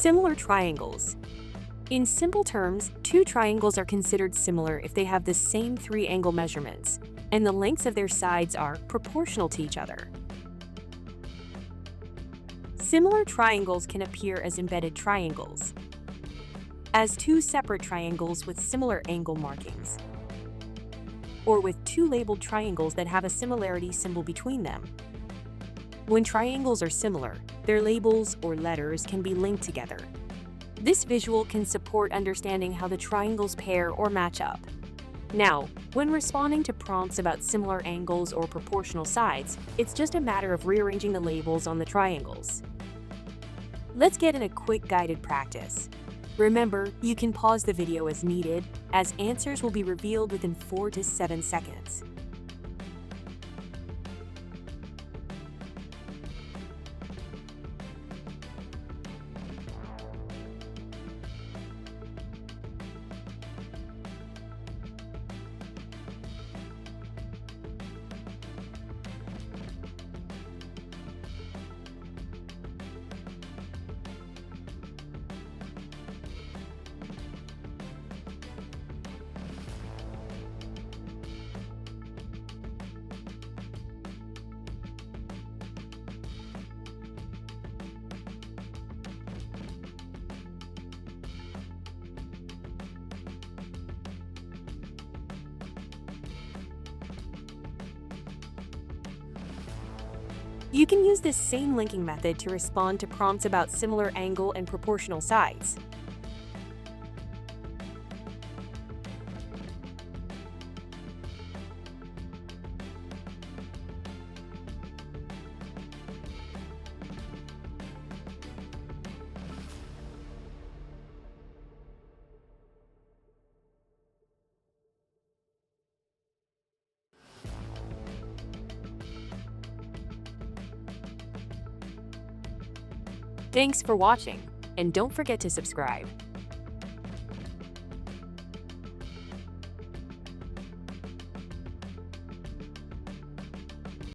Similar triangles. In simple terms, two triangles are considered similar if they have the same three angle measurements, and the lengths of their sides are proportional to each other. Similar triangles can appear as embedded triangles, as two separate triangles with similar angle markings, or with two labeled triangles that have a similarity symbol between them. When triangles are similar, their labels or letters can be linked together. This visual can support understanding how the triangles pair or match up. Now, when responding to prompts about similar angles or proportional sides, it's just a matter of rearranging the labels on the triangles. Let's get in a quick guided practice. Remember, you can pause the video as needed, as answers will be revealed within 4 to 7 seconds. You can use this same linking method to respond to prompts about similar angle and proportional sides. Thanks for watching, and don't forget to subscribe.